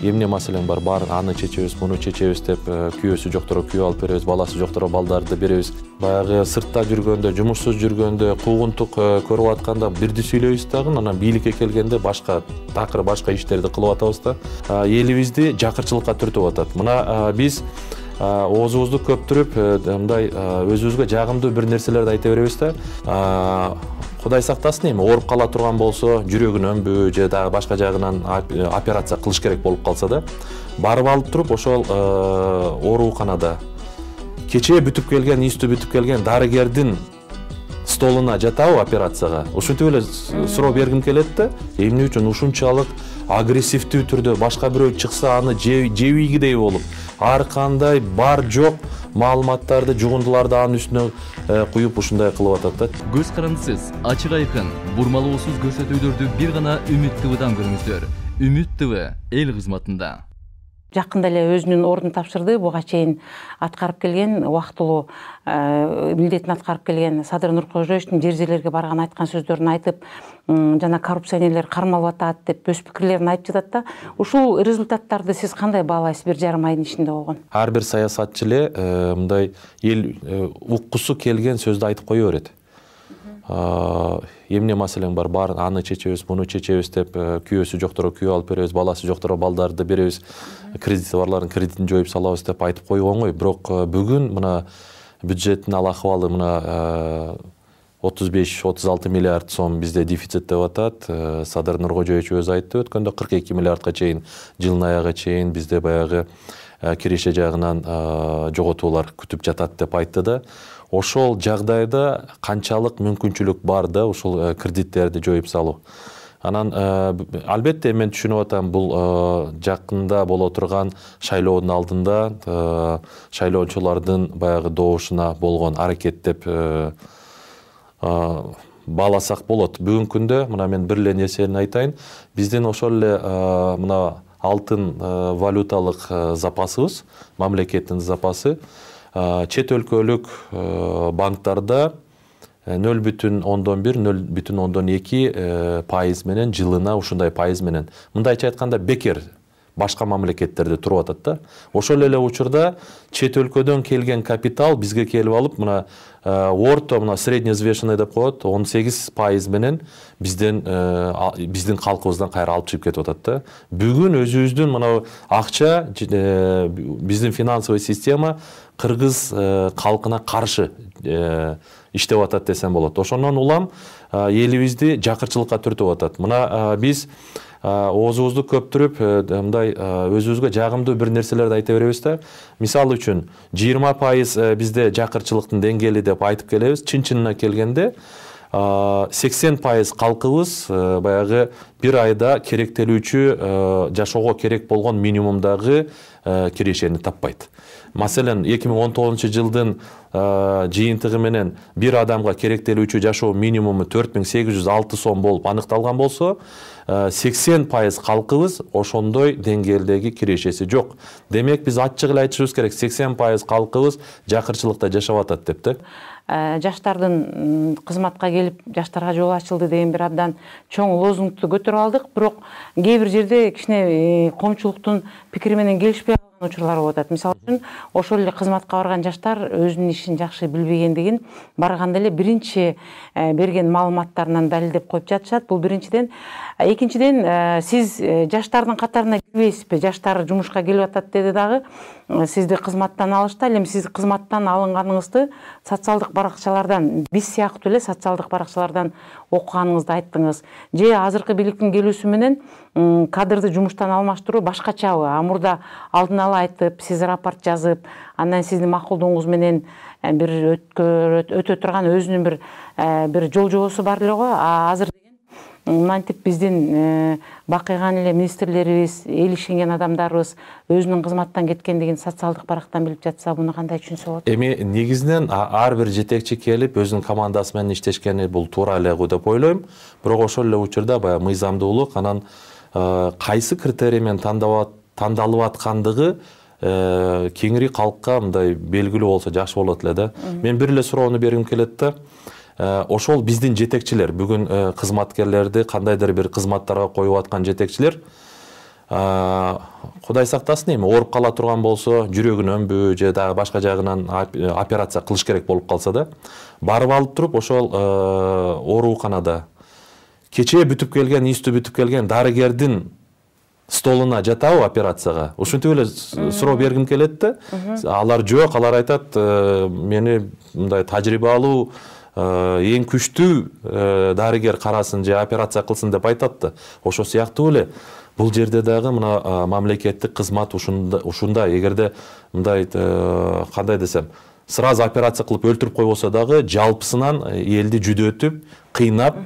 эмне маселең бар, аны чечебиз, муну чечебиз деп күйөөсү жоктора күйөө алып беребиз, баласы жоктора балдарды беребиз. Баягы сыртта жүргөндө, жумушсуз жүргөндө, куугунтук көрүп атканда бирди сүйлөйбүз дагы, анан бийликке келгенде башка такыр башка иштерди кылып атабыз да. Элибизди жакырчылыкка түртүп атат. Мына биз оозубузду көптүрүп, мындай өзүбүзгө жагымдуу бир нерселерди айта беребиз да. Кудай сактасын, эми ооруп кала турган болсо, жүрөгүнөнбү же дагы башка жагынан операция кылыш керек болуп калса да, барып алып туруп ошол ооруканада кечээ бүтүп келген, истүү бүтүп келген дарыгердин столуна жатабы операцияга. Ушинтип эле суроо бергим келет да, эмне үчүн ушунчалык агрессивдүү түрдө башка бирөө чыкса аны жебийгидей болуп, ар кандай бар жок маалыматтарды, жугундуларды анын үстүнө куюп ушундай кылып атат да. Көз карандысыз, ачык айкын, бурмалоосуз көрсөтүүлөрдү бир гана Үмүт ТВдан көрүңүздөр. Үмүт ТВ эл кызматында. Жакында эле өзүнүн ордун тапшырды. Буга чейин аткарып келген, убактылуу милдетин аткарып келген Садыр Нуркожоевичтин жер жерлерге барган айткан сөздөрүн айтып, жана коррупционерлер кармалып атат деп өз пикирлерин айтып жатат да. Ушул результаттарды сиз кандай баалайсыз 1,5 айдын ичинде болгон? Ар бир саясатчы эле мындай эл уккусу келген сөздү айтып кое берет. Эмне маселең бар, аны чечебиз, муну чечебиз деп күйөөсү жоктора күйөө алып беребиз, баласы жоктора балдарды беребиз, кредити барлардын кредитин жоюп салабыз деп айтып койгон ғой. Бирок бүгүн мына бюджеттин ал акыбалы мына 35-36 миллиард сом бизде дефицит деп атат. Садыр Нуркожоевич өзү айтты, өткөндө 42 миллиардга чейин, жылдын аягына чейин бизде баягы киреше жагынан жоготуулар күтүп жатат деп айтты да. Ошол жагдайда канчалык мүмкүнчүлүк бар да ушул кредиттерди жоюп салуу. Анан албетте мен түшүнүп атам, бул жакында боло турган шайлоонун алдында шайлоочулардын баягы добушуна болгон аракет деп бааласак болот. Бүгүнкү күндө мына мен бир эле нерсени айтайын. Биздин ошол эле мына алтын валюталык запасыбыз, мамлекеттин запасы чет өлкөлүк банктарда 0,1-0,2% менен жылына ушундай пайыз менен. Мындайча айтканда бекер башка мамлекеттерде туруп атат да. Ошол эле учурда чет өлкөдөн келген капитал бизге келип алып, мына орто, мына среднеизвешенный деп коет, 18% менен биздин калкыбыздан кайра алып чыгып кетип атат да. Бүгүн өзүбүздүн мына акча, биздин финансовый система кыргыз калкына каршы иштеп атат десем болот. Ошондон улам элибизди жакырчылыкка түртүп атат. Мына биз оозубузду көптүрүп, мындай өзүбүзгө жагымдуу бир нерселерди айта беребиз да. Мисалы үчүн 20% бизде жакырчылыктын деңгээли деп айтып келебиз. Чын-чынына келгенде 80% калкыбыз баягы бир айда керектелүүчү жашоого керек болгон минимумдагы кирешени таппайт. Маселен, 2019 жылдын жыйынтыгы менен бир адамга керектелүүчү жашоо минимуму 4806 сом болуп аныкталган болсо, 80% калкыбыз ошондой деңгээлдеги кирешеси жок. Демек биз ачык эле айтышыбыз керек, 80% калкыбыз жакырчылыкта жашап атат деп да. Жаштардын кызматка келип, жаштарга жол ачылды деген бир абдан чоң лозунгду көтөрүп алдык, бирок кээ бир жерде кичине коомчулуктун пикири менен келишпей калган учурлар болуп атат. Мисалы үчүн, ошол эле кызматка барган жаштар өзүнүн ишин жакшы билбегендигин барганда эле биринчи берген маалыматтарынан далилдеп коюп жатышат. Бул биринчиден. Экинчиден, сиз жаштардын катарына кирбейсизби? Жаштар жумушка келип атат деди дагы. Сизди кызматтан алышты, эми сиз кызматтан алынганыңызды социалдык баракчалардан, биз сыяктуу эле социалдык баракчалардан окуганыңызды айттыңыз. Же азыркы бийликтин келүүсү менен кадрды жумуштан алмаштыруу башкачабы? Амурда алдын ала айтып, сиз рапорт жазып, андан сиздин макулдугуңуз менен бир өтө турган өзүнүн бир жол жобосу бар эле го. Азыр мынтип биздин бакыйган эле министрлерибиз, эл ишенген адамдарыбыз өзүнүн кызматтан кеткендигин социалдык барактан билип жатса, буну кандай түшүнсө болот? Эми негизинен ар бир жетекчи келип өзүнүн командасы менен иштешкени бул туура эле деп ойлойм. Бирок ошол эле учурда баягы мыйзамдуулук, анан кайсы критерий менен тандалып аткандыгы кеңири калкка мындай белгилүү болсо жакшы болот эле да. Мен бир эле суроону бергим келет да. Ошол биздин жетекчилер, бүгүн кызматкерлерди кандайдыр бир кызматтарга коюп аткан жетекчилер Кудай сактасын, эми ооруп кала турган болсо, жүрөгүнөнбү же дагы башка жагынан операция кылыш керек болуп калса да, барып алып туруп ошол ооруканада кечээ бүтүп келген, ийстүү бүтүп келген дарыгердин столуна жатабы операцияга. Ушинтип эле суроо бергим келет да. Алар жок, алар айтат, мени мындай тажрыйбалуу, эң күчтүү дарыгер карасын же операция кылсын деп айтат да. Ошо сыяктуу эле бул жерде дагы мына мамлекеттик кызмат ушундай, эгерде мындай кандай десем, сразу операция кылып өлтүрүп койбосо дагы жалпысынан элди жүдөтүп, кыйнап,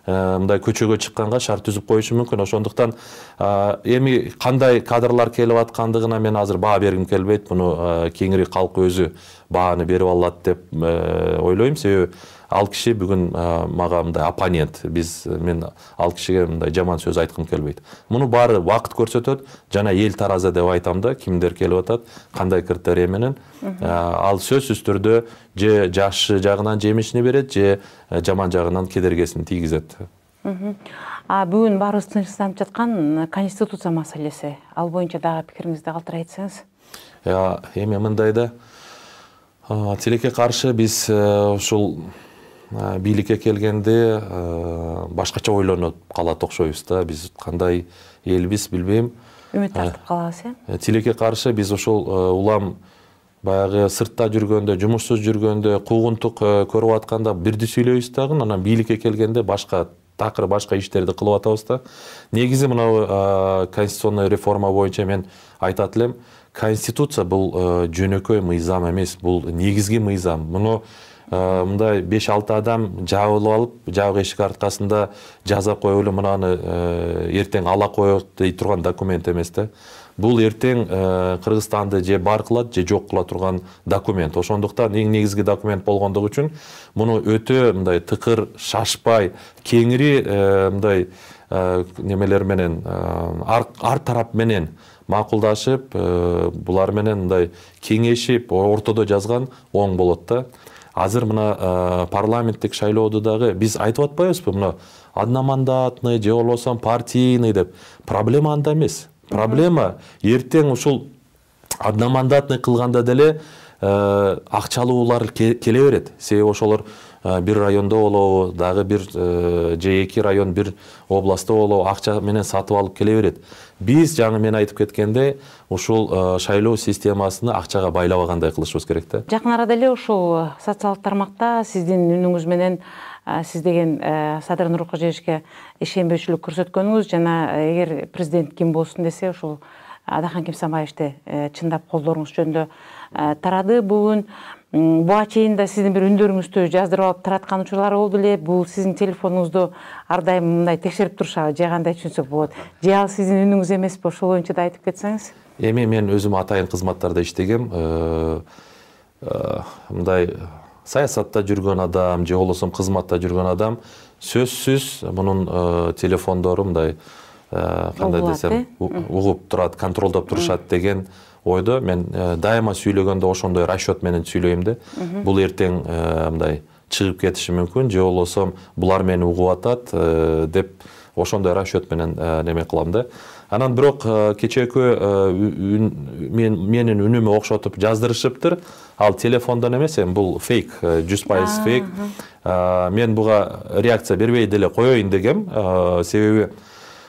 мындай көчөгө чыкканга шарт түзүп коюшу мүмкүн. Ошондуктан эми кандай кадрлар келип аткандыгына мен азыр баа бергим келбейт. Муну кеңири калк өзү бааны берип алат деп ойлойм. Себеби ал киши бүгүн мага мындай оппонент. Мен ал кишиге мындай жаман сөз айткым келбейт. Муну баары убакыт көрсөтөт. Жана эл таразы деп айтам да, кимдер келип атат, кандай критерий менен. Ал сөзсүз түрдө же жакшы жагынан жемишини берет, же жаман жагынан кедергесин тийгизет. Бүгүн баарыбыз тынчсызданып жаткан конституция маселеси. Ал боюнча дагы пикириңизди калтыра айтсаңыз. Эми мындай да, тилекке каршы биз ушул бийликке келгенде башкача ойлонуп калат окшойбуз да. Биз кандай элбиз билбейм. Үмүт тартып калабыз, Тилекке каршы биз ушул улам баягы сыртта жүргөндө, жумушсуз жүргөндө, куугунтук көрүп атканда бирди сүйлөйбүз дагы, анан бийликке келгенде башка такыр башка иштерди кылып атабыз да. Негизи мына конституционный реформа боюнча мен айтат элем, конституция бул жөнөкөй мыйзам эмес, бул негизги мыйзам. Муну мындай 5-6 адам жабылып алып, жабык эшик арткасында жаза коюп эле мынаны эртең ала коет дей турган документ эмес да. Бул эртең Кыргызстанды же бар кылат, же жок кыла турган документ. Ошондуктан эң негизги документ болгондугу үчүн муну өтө мындай тыкыр, шашпай, кеңири мындай немелер менен, ар тарап менен макулдашып, булар менен мындай кеңешип, ортодо жазган оң болот да. Азыр мына парламенттик шайлоодо дагы биз айтып атпайбызбы, мына одномандатный же болбосо партийный деп. Проблема анда эмес. Проблема эртең ушул одномандатный кылганда деле акчалуулар келе берет. Себеби ошолор бир райондо болобу, дагы бир же 2 район бир областта болобу, акча менен сатып алып келе берет. Биз жаңы мен айтып кеткенде ушул шайлоо системасыны акчага байлабагандай кылышыбыз керек да. Жакын арада эле ушул социалдык тармакта сиздин үнүңүз менен сиз деген Садыр Нуркожоевичке ишенбөөчүлүк көрсөткөнүңүз жана эгер президент ким болсун десе ушул Адахан Кемсанбаевди чындап колдооруңуз жөнүндө тарады бүгүн. Буга чейин да сиздин бир үндөрүңүздү жаздырып алып тараткан учурлар болду эле. Бул сиздин телефонуңузду ар дайым мындай текшерип турушабы, же кандай түшүнсөк болот? Же ал сиздин үнүңүз эмеспи? Ошол боюнча да айтып кетсеңиз. Эми мен өзүм атайын кызматтарда иштегем. Мындай саясатта жүргөн адам, же болбосо кызматта жүргөн адам сөзсүз мунун телефондору мындай кандай десем, угуп турат, контролдоп турушат деген ойдо. Мен дайыма сүйлөгөндө ошондой расчет менен сүйлөйм да. Бул эртең мындай чыгып кетиши мүмкүн, же болбосо булар мени угуп атат деп ошондой расчет менен неме кылам да. Анан бирок кечээкү менин үнүмө окшотуп жаздырышыптыр. Ал телефондон эмес, бул фейк, 100% фейк. Мен буга реакция бербей деле коеюн дегем, себеби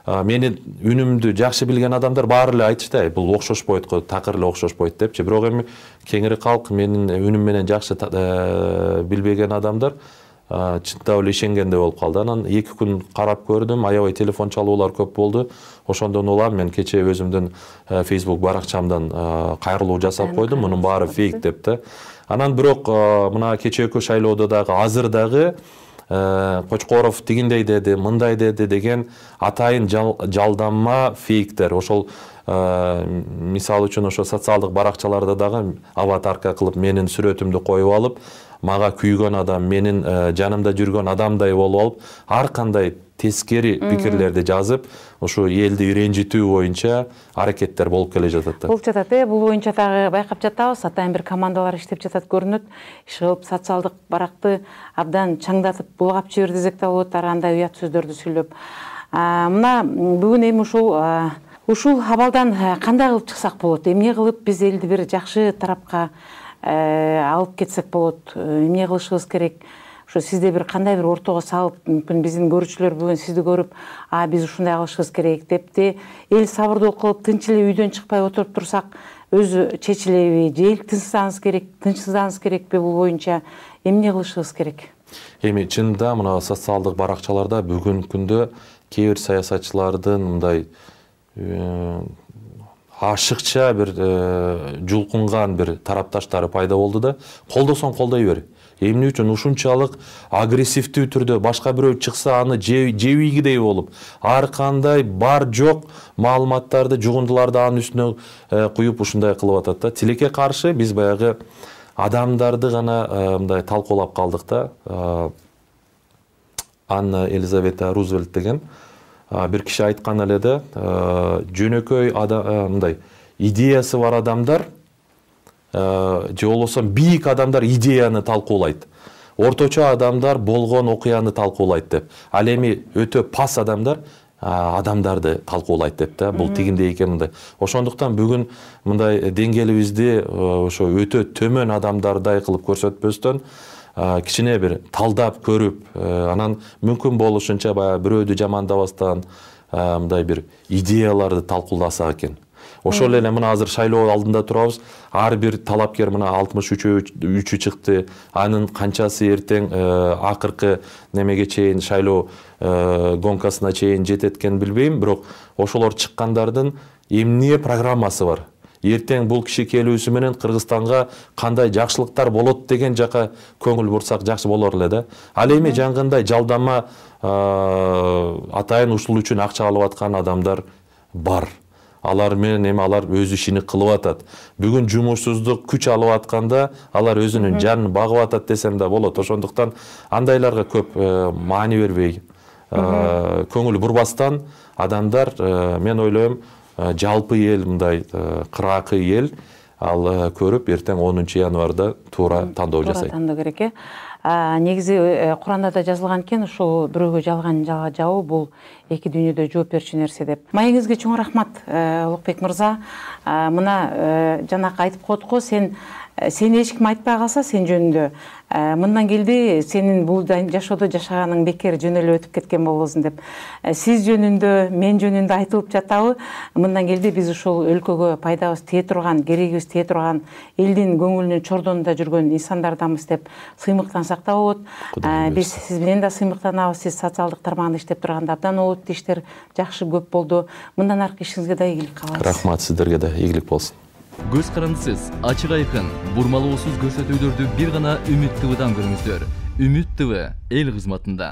менин үнүмдү жакшы билген адамдар баары эле айтышты, бул окшошпойт го, такыр эле окшошпойт депчи. Бирок эми кеңири калк менин үнүм менен жакшы билбеген адамдар чынтап эле ишенгендей болуп калды. Анан 2 күн карап көрдүм, аябай телефон чалуулар көп болду. Ошондон улам мен кечээ өзүмдүн Facebook баракчамдан кайрылуу жасап койдум, мунун баары фейк деп да. Анан бирок мына кечээкү шайлоодо дагы азыр дагы Кочкоров тигиндей деди, мындай деди деген атайын жалданма фейктер. Ошол мисалы үчүн ошо социалдык баракчаларда дагы аватарка кылып менин сүрөтүмдү коюп алып, мага күйгөн адам, менин жанымда жүргөн адамдай болуп алып, ар кандай тескери пикирлерди жазып, ушу элди ренжитүү боюнча аракеттер болуп келе жатат. Болуп жатат, бул боюнча дагы байкап жатабыз. Атайын бир командалар иштеп жатат көрүнөт. Иш кылып социалдык баракты абдан чаңдатып булгап жиберди десек да болот, ар андай уят сөздөрдү сүйлөп. Мына бүгүн эми ушул Ушул абалдан кандай кылып чыксак болот? Эмне кылып биз элди бир жакшы тарапка алып кетсек болот? Эмне кылышыбыз керек? Ошо сизде бир кандай бир ортого салып, мүмкүн биздин көрүүчүлөр бүгүн сизди көрүп, биз ушундай кылышыбыз керек депти. Эл сабырдуу кылып, тынч эле үйдөн чыкпай отуруп турсак, өзү чечилеби? Же эл тынчсызданыбыз керекпи бул боюнча? Эмне кылышыбыз керек? Эми чынында мына социалдык баракчаларда бүгүнкү күндө кээ бир саясатчылардын мындай ашыкча бир жулкунган бир тарапташтары пайда болду да, колдосоң колдой бер. Эмне үчүн ушунчалык агрессивдүү түрдө башка бирөө чыкса аны жебийгидей болуп, ар кандай бар жок маалыматтарды, жугундуларды анын үстүнө куюп ушундай кылып атат да. Тилекке каршы биз баягы адамдарды гана мындай талкуулап калдык да. Анна Елизавета Рузвельт деген бир киши айткан эле да, жөнөкөй мындай идеясы бар адамдар же болбосо бийик адамдар идеяны талкуулайт. Орточо адамдар болгон окуяны талкуулайт деп. Ал эми өтө пас адамдар адамдарды талкуулайт деп да. Бул тигиндей экен мындай. Ошондуктан бүгүн мындай деңгээлибизди ошо өтө төмөн адамдардай кылып көрсөтпөстөн кичине бир талдап көрүп, анан мүмкүн болушунча баягы бирөөдү жамандабастан мындай бир идеяларды талкууласак экен. Ошол эле мына азыр шайлоо алдында турабыз. Ар бир талапкер мына 63 чыкты. Анын канчасы эртең акыркы немеге чейин шайлоо гонкасына чейин жетет экен билбейм, бирок ошолор чыккандардын эмне программасы бар? Эртең бул киши келүүсү менен Кыргызстанга кандай жакшылыктар болот деген жака көңүл бурсак жакшы болор эле да. Ал эми жаңгындай жалдама атайын ушул үчүн акча алып аткан адамдар бар. Алар менен эми алар өз ишини кылып атат. Бүгүн жумушсуздук күч алып атканда алар өзүнүн жанын багып атат десем да болот. Ошондуктан андайларга көп маани бербей, көңүл бурбастан адамдар, мен ойлойм, жалпы эл мындай кыргакы эл ал көрүп эртең 10 январда туура тандоо жасайт. Туура тандоо керек. Негизи Куранда да жазылган экен, ушул бирөөгө жалган жабуу бул эки дүйнөдө жооп берчү нерсе деп. Маегиңизге чоң рахмат, Улукбек мырза. Мына жанакы айтып коет го, сени эч ким айтпай калса сен жөнүндө, мындан келди сенин бул жашоодо жашаганың бекер жөн эле өтүп кеткен болбосун деп. Сиз жөнүндө, мен жөнүндө айтылып жатабы? Мындан келди биз ушул өлкөгө пайдабыз тие турган, керегибиз тие турган, элдин көңүлүнүн чордонунда жүргөн инсандардамыз деп сыймыктансак да болот. Биз сиз менен да сыймыктанабыз. Сиз социалдык тармагында иштеп турганда абдан олуттуу иштер жакшы көп болду. Мындан аркы ишиңизге да ийгилик каалайбыз. Рахмат, сиздерге да ийгилик болсун. Көз карандысыз, ачык айкын, бурмалоосуз көрсөтүүлөрдү бир гана Үмүт ТВдан көрүңүздөр. Үмүт ТВ эл кызматында.